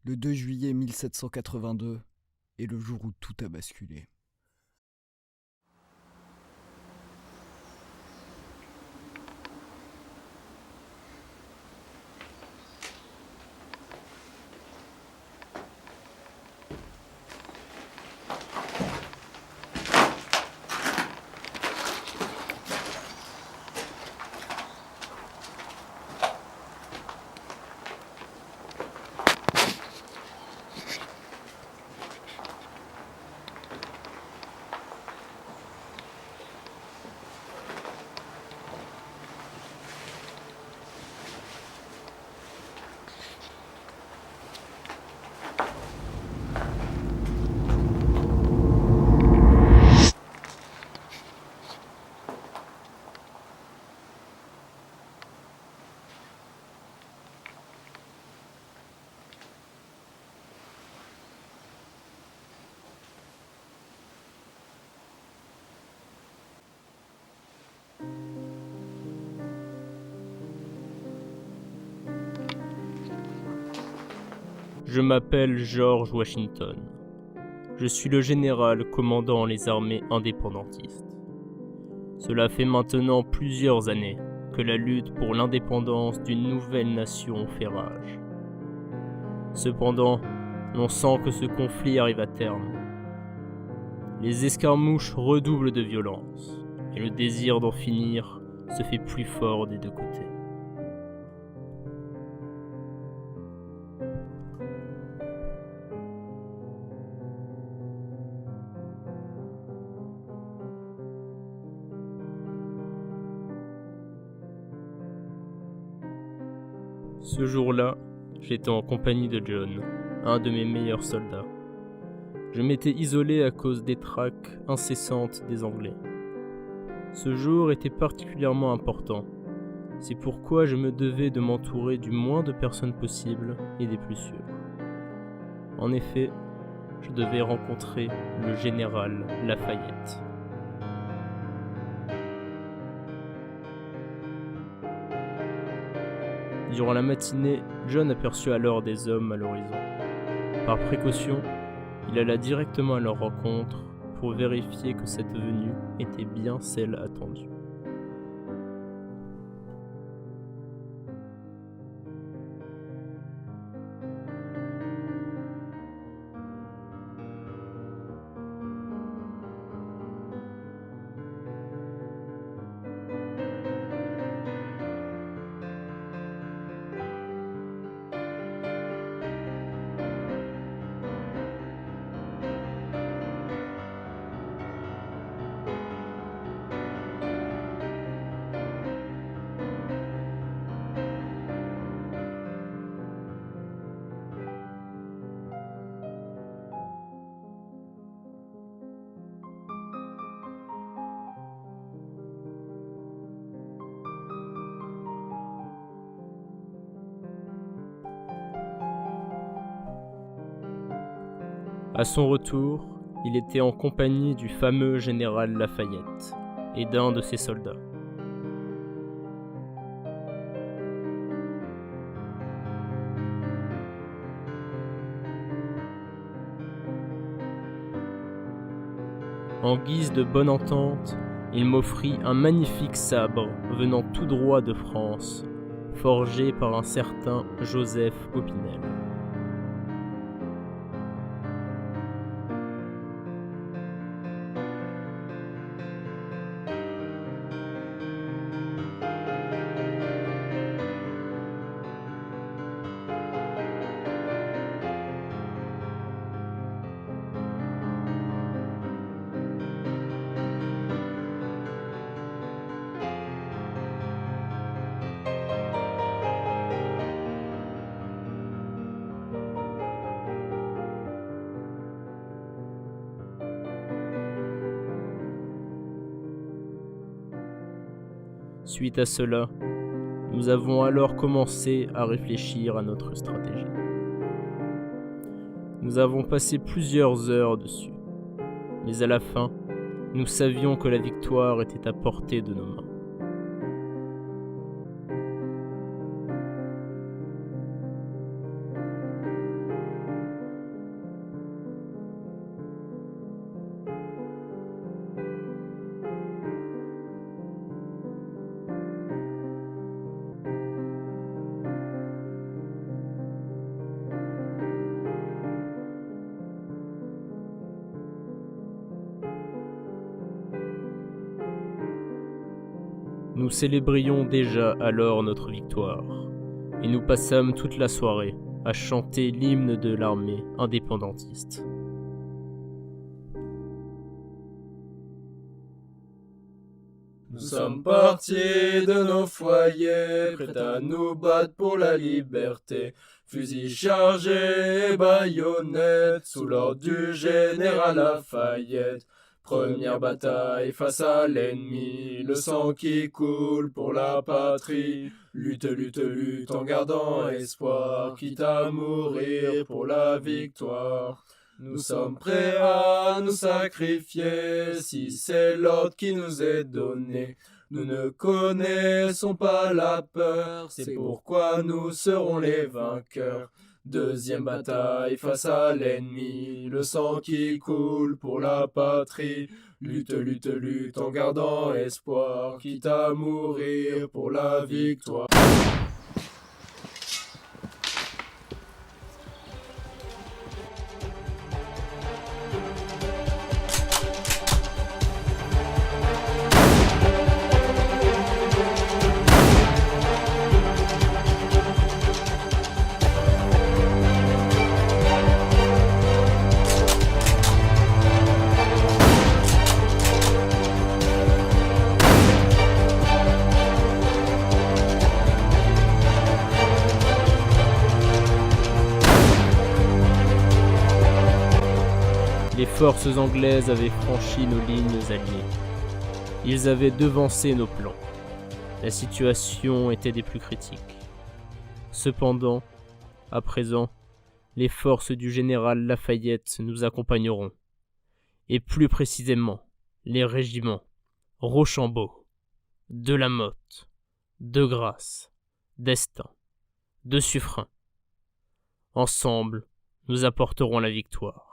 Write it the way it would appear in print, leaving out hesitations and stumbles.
Le 2 juillet 1782 est le jour où tout a basculé. Je m'appelle George Washington. Je suis le général commandant les armées indépendantistes. Cela fait maintenant plusieurs années que la lutte pour l'indépendance d'une nouvelle nation fait rage. Cependant, on sent que ce conflit arrive à terme. Les escarmouches redoublent de violence, et le désir d'en finir se fait plus fort des deux côtés. Ce jour-là, j'étais en compagnie de John, un de mes meilleurs soldats. Je m'étais isolé à cause des traques incessantes des Anglais. Ce jour était particulièrement important. C'est pourquoi je me devais de m'entourer du moins de personnes possible et des plus sûres. En effet, je devais rencontrer le général Lafayette. Durant la matinée, John aperçut alors des hommes à l'horizon. Par précaution, il alla directement à leur rencontre pour vérifier que cette venue était bien celle attendue. À son retour, il était en compagnie du fameux général Lafayette et d'un de ses soldats. En guise de bonne entente, il m'offrit un magnifique sabre venant tout droit de France, forgé par un certain Joseph Opinel. Suite à cela, nous avons alors commencé à réfléchir à notre stratégie. Nous avons passé plusieurs heures dessus, mais à la fin, nous savions que la victoire était à portée de nos mains. Nous célébrions déjà alors notre victoire, et nous passâmes toute la soirée à chanter l'hymne de l'armée indépendantiste. Nous sommes partis de nos foyers, prêts à nous battre pour la liberté. Fusils chargés et baïonnettes, sous l'ordre du général Lafayette. Première bataille face à l'ennemi, le sang qui coule pour la patrie. Lutte, lutte, lutte en gardant espoir, quitte à mourir pour la victoire. Nous sommes prêts à nous sacrifier, si c'est l'ordre qui nous est donné. Nous ne connaissons pas la peur, c'est pourquoi nous serons les vainqueurs. Deuxième bataille face à l'ennemi, le sang qui coule pour la patrie. Lutte, lutte, lutte en gardant espoir, quitte à mourir pour la victoire. Les forces anglaises avaient franchi nos lignes alliées. Ils avaient devancé nos plans. La situation était des plus critiques. Cependant, à présent, les forces du général Lafayette nous accompagneront. Et plus précisément, les régiments Rochambeau, de Lamotte, de Grasse, d'Estaing, de Suffren. Ensemble, nous apporterons la victoire.